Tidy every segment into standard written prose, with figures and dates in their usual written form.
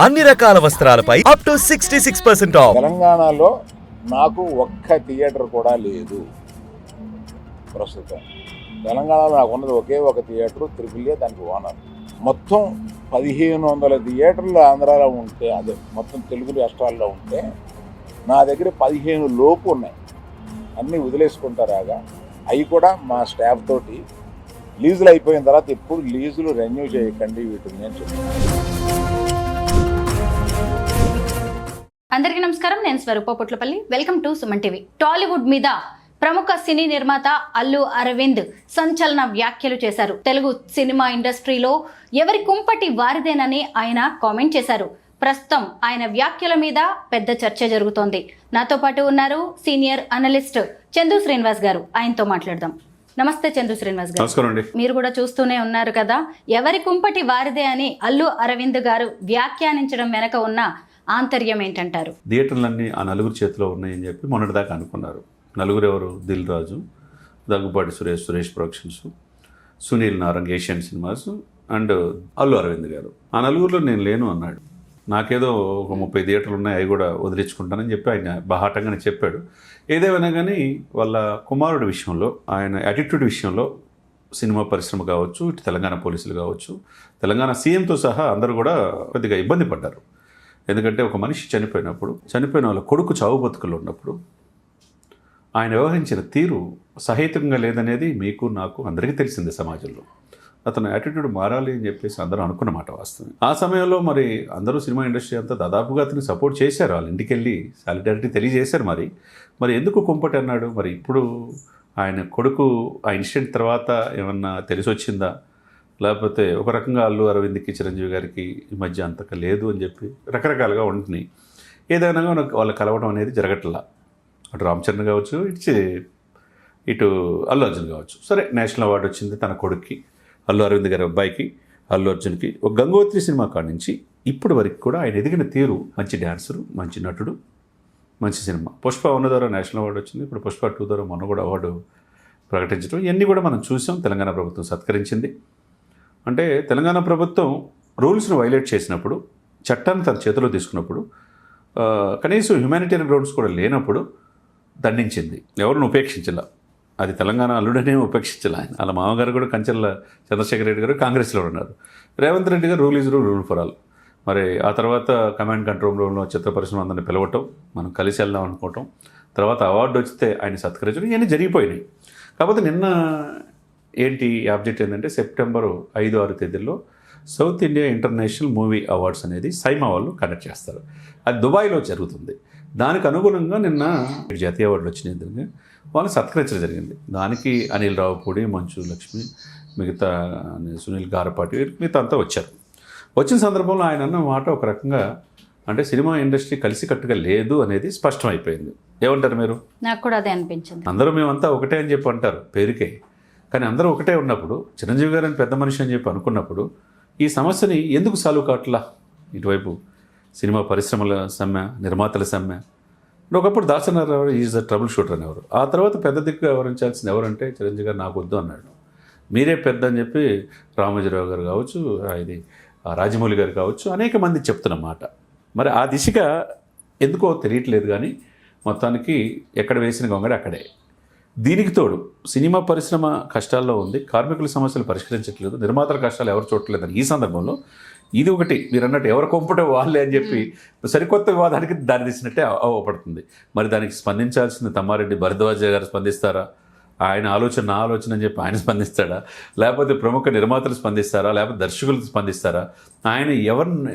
అన్ని రకాల వస్త్రాలపై up to 66% of. తెలంగాణలో నాకు ఒక్క థియేటర్ కూడా లేదు ప్రస్తుతం. తెలంగాణలో నాకు ఉన్నది ఒకే ఒక థియేటర్, త్రిపుల్ఏ, దానికి ఓనర్. మొత్తం 1500 థియేటర్లు ఆంధ్రాలో ఉంటే, అదే మొత్తం తెలుగు రాష్ట్రాల్లో ఉంటే నా దగ్గర 15 లోపు ఉన్నాయి. అన్నీ వదిలేసుకుంటారాగా. అవి కూడా మా స్టాఫ్ తోటి లీజులు అయిపోయిన తర్వాత ఎప్పుడు లీజులు రెన్యూ చేయకండి వీటిని అని చెప్పాను. అందరికీ నమస్కారం, నేను Swarupa Potlapalli. Welcome to Suman TV. Tollywood మీద ప్రముఖ సినీ నిర్మాత అల్లు అరవింద్ సంచలన వ్యాఖ్యలు చేశారు. తెలుగు సినిమా ఇండస్ట్రీలో ఎవరి కుంపటి వారిదేనని ఆయన కామెంట్ చేశారు. ప్రస్తుతం ఆయన వ్యాఖ్యల మీద పెద్ద చర్చ జరుగుతోంది. నాతో పాటు ఉన్నారు సీనియర్ అనలిస్ట్ చందు శ్రీనివాస్ గారు. ఆయనతో మాట్లాడదాం. నమస్తే చందు శ్రీనివాస్ గారు. నమస్కారం అండి. మీరు కూడా చూస్తూనే ఉన్నారు కదా, ఎవరి కుంపటి వారిదే అని అల్లు అరవింద్ గారు వ్యాఖ్యానించడం వెనక ఉన్న ఆంతర్యం ఏంటంటారు? థియేటర్లన్నీ ఆ నలుగురు చేతిలో ఉన్నాయని చెప్పి మొన్నటిదాకా అనుకున్నారు. నలుగురు ఎవరు? Dil Raju, Daggubati Suresh productions, Sunil Narang Asian cinemas and Allu Aravind garu. ఆ నలుగురిలో నేను లేను అన్నాడు. నాకేదో ఒక 30 థియేటర్లు ఉన్నాయి, అవి కూడా వదిలించుకుంటానని చెప్పి ఆయన బహాటంగానే చెప్పాడు. ఏదేమైనా కానీ వాళ్ళ కుమారుడి విషయంలో, ఆయన యాటిట్యూడ్ విషయంలో సినిమా పరిశ్రమ కావచ్చు, ఇటు తెలంగాణ పోలీసులు కావచ్చు, తెలంగాణ సీఎంతో సహా అందరూ కూడా కొద్దిగా ఇబ్బంది పడ్డారు. ఎందుకంటే ఒక మనిషి చనిపోయిన వాళ్ళ కొడుకు చావు బతుకుల్లో ఉన్నప్పుడు ఆయన వ్యవహరించిన తీరు సహేతుకంగా లేదనేది మీకు నాకు అందరికీ తెలిసిందే. సమాజంలో అతను యాటిట్యూడ్ మారాలి అని చెప్పేసి అందరూ అనుకున్న మాట వాస్తవం. ఆ సమయంలో మరి అందరూ సినిమా ఇండస్ట్రీ అంతా దాదాపుగా అతన్ని సపోర్ట్ చేశారు. వాళ్ళ ఇంటికి వెళ్ళి సాలిడారిటీ తెలియజేశారు. మరి ఎందుకు కుంపటి అన్నాడు? మరి ఇప్పుడు ఆయన కొడుకు ఆ ఇన్సిడెంట్ తర్వాత ఏమన్నా తెలిసి వచ్చిందా, లేకపోతే ఒక రకంగా అల్లు అరవింద్కి చిరంజీవి గారికి ఈ మధ్య అంతగా లేదు అని చెప్పి రకరకాలుగా ఉంటున్నాయి. ఏదైనా వాళ్ళు కలవడం అనేది జరగట్లా. అటు రామ్ చరణ్ కావచ్చు, ఇటు అల్లు అర్జున్ కావచ్చు. సరే, నేషనల్ అవార్డు వచ్చింది తన కొడుక్కి, అల్లు అరవింద్ గారి అబ్బాయికి, అల్లు అర్జున్కి. ఒక గంగోత్రి సినిమా కాడి నుంచి ఇప్పటి వరకు కూడా ఆయన ఎదిగిన తీరు, మంచి డ్యాన్సరు, మంచి నటుడు, మంచి సినిమా. పుష్ప 1 ద్వారా నేషనల్ అవార్డు వచ్చింది. ఇప్పుడు పుష్ప 2 ద్వారా మొన్న కూడా అవార్డు ప్రకటించడం, ఇవన్నీ కూడా మనం చూసాం. తెలంగాణ ప్రభుత్వం సత్కరించింది. అంటే తెలంగాణ ప్రభుత్వం రూల్స్ను వైలేట్ చేసినప్పుడు, చట్టాన్ని తన చేతిలో తీసుకున్నప్పుడు, కనీసం హ్యుమానిటేరియన్ గ్రౌండ్స్ కూడా లేనప్పుడు దండించింది. ఎవరిని ఉపేక్షించాల. అది తెలంగాణ అల్లుడనే ఉపేక్షించాల. ఆయన వాళ్ళ మామగారు కూడా కంచెల చంద్రశేఖర్ రెడ్డి గారు కాంగ్రెస్లో ఉన్నారు. రేవంత్ రెడ్డి గారు rule is rule for all. మరి ఆ తర్వాత కమాండ్ కంట్రోల్ రూమ్లో చిత్ర పరిశ్రమ అందరిని పిలవటం, మనం కలిసి వెళ్దాం అనుకోవటం, తర్వాత అవార్డు వస్తే ఆయన సత్కరించడం, ఇవన్నీ జరిగిపోయినాయి. కాకపోతే నిన్న ఏంటి ఆబ్జెక్ట్ ఏంటంటే, సెప్టెంబర్ 5-6 తేదీల్లో south India international movie awards అనేది సైమా వాళ్ళు కండక్ట్ చేస్తారు. అది దుబాయ్లో జరుగుతుంది. దానికి అనుగుణంగా నిన్న జాతీయ అవార్డులు వచ్చినాయి. వాళ్ళని సత్కరించడం జరిగింది. దానికి అనిల్ రావుపూడి, మంచు లక్ష్మి, మిగతా సునీల్ గారపాటి, మిగతా అంతా వచ్చారు. వచ్చిన సందర్భంలో ఆయన అన్న మాట ఒక రకంగా, అంటే సినిమా ఇండస్ట్రీ కలిసికట్టుగా లేదు అనేది స్పష్టమైపోయింది. ఏమంటారు మీరు? నాకు కూడా అదే అనిపించింది. అందరూ మేమంతా ఒకటే అని చెప్పి అంటారు పేరుకే, కానీ అందరూ ఒకటే ఉన్నప్పుడు, చిరంజీవి గారు అని పెద్ద మనిషి అని చెప్పి అనుకున్నప్పుడు ఈ సమస్యని ఎందుకు సాల్వ్ కావట్లా? ఇటువైపు సినిమా పరిశ్రమల సమ్మె, నిర్మాతల సమ్మె. ఒకప్పుడు Dasana Rao is the trouble shooter అనేవారు. ఆ తర్వాత పెద్ద దిక్కు వ్యవహరించాల్సింది ఎవరంటే చిరంజీవి గారు నాకు వద్దు అన్నాడు. మీరే పెద్ద అని చెప్పి రామోజీరావు గారు కావచ్చు, ఇది రాజమౌళి గారు కావచ్చు, అనేక మంది చెప్తున్న మాట. మరి ఆ దిశగా ఎందుకో తెలియట్లేదు. కానీ మొత్తానికి ఎక్కడ వేసిన గొంగడి అక్కడే. దీనికి తోడు సినిమా పరిశ్రమ కష్టాల్లో ఉంది, కార్మికుల సమస్యలు పరిష్కరించట్లేదు, నిర్మాతల కష్టాలు ఎవరు చూడట్లేదని ఈ సందర్భంలో ఇది ఒకటి మీరు అన్నట్టు ఎవరు కొంపటే వాళ్ళే అని చెప్పి సరికొత్త వివాదానికి దారి తీసినట్టే అవపడుతుంది. మరి దానికి స్పందించాల్సింది తమ్మారెడ్డి భరద్వాజ గారు స్పందిస్తారా? ఆయన ఆలోచన నా ఆలోచన అని చెప్పి ఆయన స్పందిస్తాడా? లేకపోతే ప్రముఖ నిర్మాతలు స్పందిస్తారా? లేకపోతే దర్శకులు స్పందిస్తారా?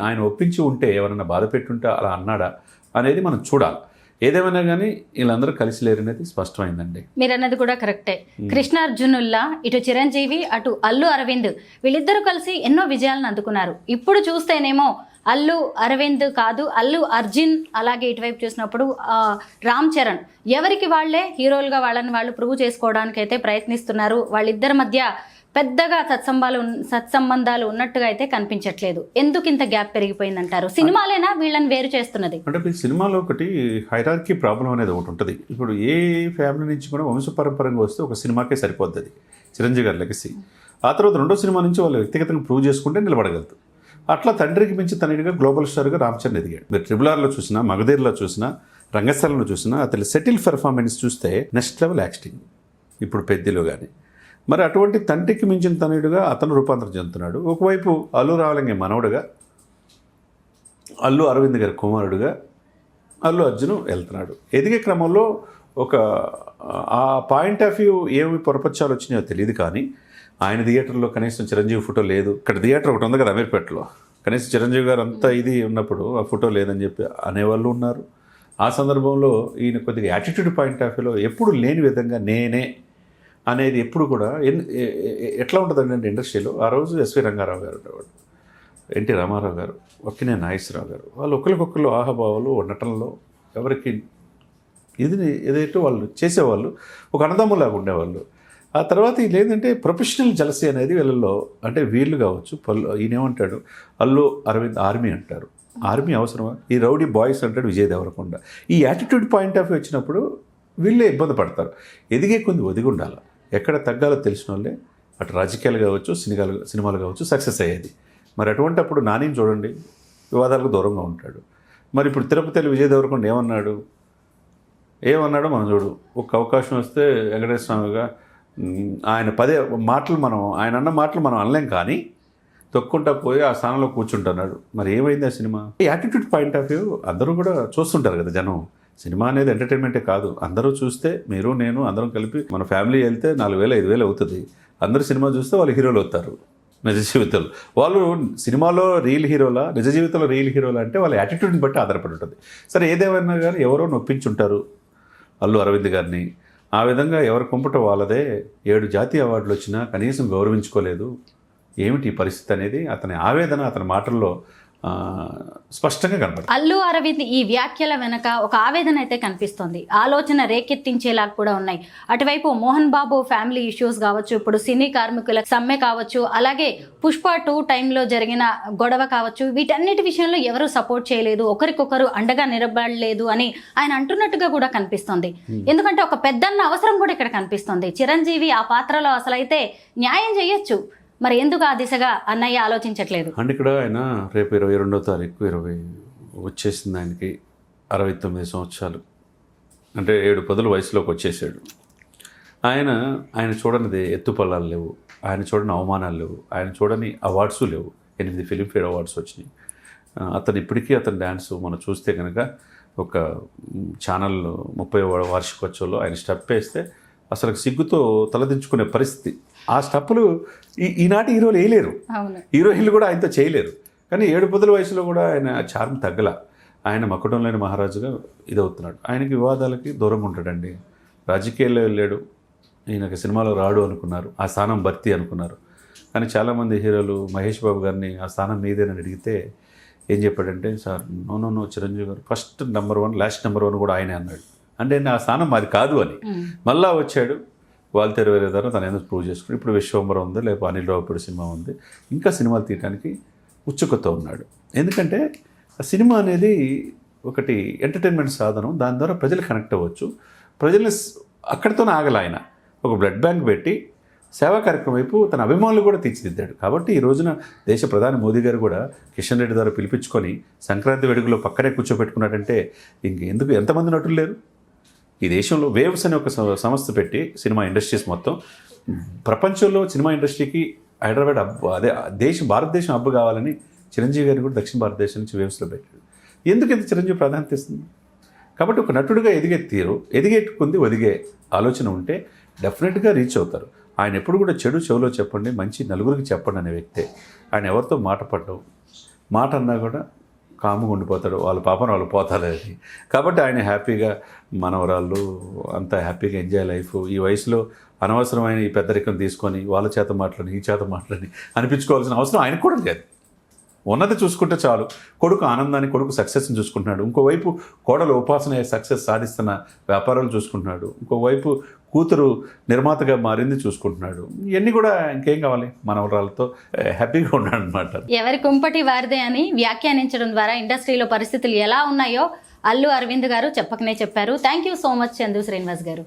ఆయన ఒప్పించి ఉంటే, ఎవరన్నా బాధ పెట్టుంటే అలా అన్నాడా అనేది మనం చూడాలి. ఏదేమైనా కానీ వీళ్ళందరూ కలిసి లేరనేది స్పష్టమైందండి. మీరు అన్నది కూడా కరెక్టే. కృష్ణార్జునుల్లా ఇటు చిరంజీవి, అటు అల్లు అరవింద్ వీళ్ళిద్దరూ కలిసి ఎన్నో విజయాలను అందుకున్నారు. ఇప్పుడు చూస్తేనేమో అల్లు అరవింద్ కాదు, అల్లు అర్జున్, అలాగే ఇటువైపు చూసినప్పుడు రామ్ చరణ్ ఎవరికి వాళ్లే హీరోలుగా వాళ్ళని వాళ్ళు ప్రూవ్ చేసుకోవడానికి అయితే ప్రయత్నిస్తున్నారు. వాళ్ళిద్దరి మధ్య పెద్దగా సత్సంబంధాలు ఉన్నట్టుగా అయితే కనిపించట్లేదు. ఎందుకు ఇంత గ్యాప్ పెరిగిపోయిందంటారు? సినిమాలేనా వీళ్ళని వేరు చేస్తున్నది? అంటే సినిమాలో ఒకటి హైరార్కీ ప్రాబ్లం అనేది ఒకటి ఉంటుంది. ఇప్పుడు ఏ ఫ్యామిలీ నుంచి కూడా వంశపరంపరంగా వస్తే ఒక సినిమాకే సరిపోద్ది. చిరంజీవి గారి లెగసీ. ఆ తర్వాత రెండో సినిమా నుంచి వాళ్ళు వ్యక్తిగతంగా ప్రూవ్ చేసుకుంటే నిలబడగలుగుతారు. అట్లా తండ్రికి మించి తనయుడిగా గ్లోబల్ స్టార్గా రామచరణ్ ఎదిగాడు. మీరు RRRలో చూసినా, మగధీర్లో చూసినా, రంగస్థలంలో చూసినా అతని సెటిల్ పెర్ఫార్మెన్స్ చూస్తే నెక్స్ట్ లెవెల్ యాక్టింగ్. ఇప్పుడు పెద్దిలో కానీ మరి అటువంటి తండ్రికి మించిన తనయుడిగా అతను రూపాంతరం చెందుతున్నాడు. ఒకవైపు అల్లు రామలింగ మనవడుగా, అల్లు అరవింద్ గారి కుమారుడుగా అల్లు అర్జున్ వెళ్తున్నాడు. ఎదిగే క్రమంలో ఒక ఆ పాయింట్ ఆఫ్ వ్యూ ఏమి పొరపచ్చాలు వచ్చినాయో తెలియదు, కానీ ఆయన థియేటర్లో కనీసం చిరంజీవి ఫోటో లేదు. ఇక్కడ థియేటర్ ఒకటి ఉంది కదా అమీర్పేటలో, కనీసం చిరంజీవి గారు అంతా ఇది ఉన్నప్పుడు ఆ ఫోటో లేదని చెప్పి అనేవాళ్ళు ఉన్నారు. ఆ సందర్భంలో ఈయన కొద్దిగా యాటిట్యూడ్ పాయింట్ ఆఫ్ వ్యూలో ఎప్పుడు లేని విధంగా నేనే అనేది ఎప్పుడు కూడా ఎట్లా ఉంటుందండి ఇండస్ట్రీలో. ఆ రోజు ఎస్వి రంగారావు గారు ఉండేవాడు, ఎన్టీ రామారావు గారు, ఒక్కినే నాగేశ్వరరావు గారు, వాళ్ళు ఒకరికొకరు ఆహాభావాలు నటనలో ఎవరికి ఏదైతే వాళ్ళు చేసేవాళ్ళు ఒక అన్నదమ్ములాగా ఉండేవాళ్ళు. ఆ తర్వాత ఇది ఏంటంటే ప్రొఫెషనల్ జలసీ అనేది వీళ్ళల్లో, అంటే వీళ్ళు కావచ్చు ఈయన ఏమంటాడు అల్లు అరవింద్ ఆర్మీ అంటారు. ఆర్మీ అవసరమా? ఈ రౌడీ బాయ్స్ అంటాడు విజయ్ దేవరకొండ. ఈ యాటిట్యూడ్ పాయింట్ ఆఫ్ వ్యూ వచ్చినప్పుడు వీళ్ళే ఇబ్బంది పడతారు. ఎదిగే కొంది ఒదిగి ఉండాలి. ఎక్కడ తగ్గాలో తెలిసిన వాళ్ళే అటు రాజకీయాలు కావచ్చు, సినిమాలు కావచ్చు సక్సెస్ అయ్యేది. మరి అటువంటి అప్పుడు నానిని చూడండి, వివాదాలకు దూరంగా ఉంటాడు. మరి ఇప్పుడు తిరుపతిలో విజయ్ దేవరకొండ ఏమన్నాడో మనం చూడు. ఒక అవకాశం వస్తే వెంకటేశ్వర స్వామిగా ఆయన ఆయన అన్న మాటలు మనం అనలేం, కానీ తొక్కుంటా పోయి ఆ స్థానంలో కూర్చుంటున్నాడు. మరి ఏమైంది ఆ cinema? Attitude point of view అందరూ కూడా చూస్తుంటారు కదా జనం. సినిమా అనేది ఎంటర్టైన్మెంటే కాదు, అందరూ చూస్తే మీరు నేను అందరం కలిపి మన ఫ్యామిలీ వెళ్తే 4,000 5,000 అవుతుంది. అందరూ సినిమా చూస్తే వాళ్ళు హీరోలు అవుతారు నిజ జీవితంలో. వాళ్ళు సినిమాలో రియల్ హీరోలా, నిజ జీవితంలో రియల్ హీరోలా అంటే వాళ్ళ యాటిట్యూడ్ని బట్టి ఆధారపడి ఉంటుంది. సరే ఏదేమైనా కానీ ఎవరో నొప్పించుంటారు అల్లు అరవింద్ గారిని. ఆ విధంగా ఎవరి కుంపట వాళ్ళదే 7 జాతీయ అవార్డులు వచ్చినా కనీసం గౌరవించుకోలేదు. ఏమిటి ఈ పరిస్థితి అనేది అతని ఆవేదన అతని మాటల్లో స్పష్టంగా కనపడుతుంది. అల్లు అరవింద్ ఈ వ్యాఖ్యల వెనక ఒక ఆవేదన అయితే కనిపిస్తుంది, ఆలోచన రేకెత్తించేలా కూడా ఉన్నాయి. అటువైపు మోహన్ బాబు ఫ్యామిలీ ఇష్యూస్ కావచ్చు, ఇప్పుడు సినీ కార్మికుల సమ్మె కావచ్చు, అలాగే పుష్ప 2 టైంలో జరిగిన గొడవ కావచ్చు, వీటన్నిటి విషయంలో ఎవరు సపోర్ట్ చేయలేదు, ఒకరికొకరు అండగా నిలబడలేదు అని ఆయన అంటున్నట్టుగా కూడా కనిపిస్తుంది. ఎందుకంటే ఒక పెద్దన్న అవసరం కూడా ఇక్కడ కనిపిస్తుంది. చిరంజీవి ఆ పాత్రలో అసలైతే న్యాయం చేయొచ్చు, మరి ఎందుకు ఆ దిశగా అన్నయ్య ఆలోచించట్లేదు? అంటే ఇక్కడ ఆయన రేపు 22వ తారీఖు వచ్చేసింది. ఆయనకి 69 సంవత్సరాలు, అంటే 7 పదుల వయసులోకి వచ్చేసాడు. ఆయన చూడనిది ఎత్తుపల్లాలు లేవు, ఆయన చూడని అవమానాలు లేవు, ఆయన చూడని అవార్డ్స్ లేవు. 8 ఫిలింఫేర్ అవార్డ్స్ వచ్చినాయి. అతను ఇప్పటికీ అతని డ్యాన్స్ మనం చూస్తే కనుక ఒక ఛానల్ 30వ వార్షికోత్సవంలో ఆయన స్టెప్ వేస్తే అసలు సిగ్గుతో తలదించుకునే పరిస్థితి. ఆ స్టెప్పులు ఈనాటి హీరోలు వేయలేరు, హీరోయిన్లు కూడా ఆయనతో చేయలేరు. కానీ 7 పదుల వయసులో కూడా ఆయన చార్మ్ తగ్గల. ఆయన మకుటం లేని మహారాజుగా ఇదవుతున్నాడు. ఆయనకి వివాదాలకి దూరంగా ఉంటాడండి. రాజకీయాల్లో వెళ్ళాడు, ఈయనకి సినిమాలో రాడు అనుకున్నారు, ఆ స్థానం భర్తీ అనుకున్నారు. కానీ చాలామంది హీరోలు మహేష్ బాబు గారిని ఆ స్థానం మీదేనని అడిగితే ఏం చెప్పాడంటే, సార్ నో చిరంజీవి గారు ఫస్ట్ నెంబర్ 1 లాస్ట్ నెంబర్ 1 కూడా ఆయనే అన్నాడు. అంటే ఆ స్థానం మాది కాదు అని. మళ్ళా వచ్చాడు, వాళ్ళు తెరవేరేదారో తను ఏదో ప్రూవ్ చేసుకుని ఇప్పుడు విశ్వంబరం ఉంది, లేకపోతే అనిల్ రావుపూడి సినిమా ఉంది, ఇంకా సినిమాలు తీయడానికి ఉత్సుకత ఉన్నాడు. ఎందుకంటే ఆ సినిమా అనేది ఒకటి ఎంటర్టైన్మెంట్ సాధనం, దాని ద్వారా ప్రజలు కనెక్ట్ అవ్వచ్చు. ప్రజల్ని అక్కడితోనే ఆగల ఆయన ఒక బ్లడ్ బ్యాంక్ పెట్టి సేవా కార్యక్రమం వైపు తన అభిమానులు కూడా తీర్చిదిద్దాడు. కాబట్టి ఈ రోజున దేశ ప్రధాని మోదీ గారు కూడా కిషన్ రెడ్డి ద్వారా పిలిపించుకొని సంక్రాంతి వేడుకలో పక్కనే కూర్చోబెట్టుకున్నాడంటే ఇంకెందుకు ఎంతమంది నటులు లేరు ఈ దేశంలో. వేవ్స్ అనే ఒక సంస్థ పెట్టి సినిమా ఇండస్ట్రీస్ మొత్తం ప్రపంచంలో సినిమా ఇండస్ట్రీకి హైదరాబాద్ భారతదేశం హబ్బు కావాలని చిరంజీవి గారిని కూడా దక్షిణ భారతదేశం నుంచి వేవ్స్లో పెట్టాడు. ఎందుకు ఇంత చిరంజీవి ప్రాధాన్యత ఇస్తుంది? కాబట్టి ఒక నటుడిగా ఎదిగేట్టుకుంది ఒదిగే ఆలోచన ఉంటే డెఫినెట్గా రీచ్ అవుతారు. ఆయన ఎప్పుడు కూడా చెడు చెవులో చెప్పండి, మంచి నలుగురికి చెప్పండి అనే వ్యక్తే. ఆయన ఎవరితో మాట అన్నా కూడా కాముగా ఉండిపోతాడు, వాళ్ళ పాపను వాళ్ళు పోతారని. కాబట్టి ఆయన హ్యాపీగా మనవరాళ్ళు అంతా హ్యాపీగా ఎంజాయ్ లైఫ్. ఈ వయసులో అనవసరమైన ఈ పెద్దరికం తీసుకొని వాళ్ళ చేత మాట్లాడి ఈ చేత మాట్లాడి అనిపించుకోవాల్సిన అవసరం ఆయనకు కూడా లేదు. ఉన్నది చూసుకుంటే చాలు. కొడుకు ఆనందాన్ని, కొడుకు సక్సెస్ని చూసుకుంటున్నాడు. ఇంకోవైపు కోడలు ఉపాసన సక్సెస్ సాధిస్తున్న వ్యాపారాలు చూసుకుంటున్నాడు. ఇంకోవైపు కూతురు నిర్మాతగా మారింది చూసుకుంటున్నాడు. ఇవన్నీ కూడా ఇంకేం కావాలి, మనవరాలతో హ్యాపీగా ఉన్నాడు అనమాట. ఎవరి కుంపటి వారిదే అని వ్యాఖ్యానించడం ద్వారా ఇండస్ట్రీలో పరిస్థితులు ఎలా ఉన్నాయో అల్లు అరవింద్ గారు చెప్పకనే చెప్పారు. Thank you so much Chandu Srinivas గారు.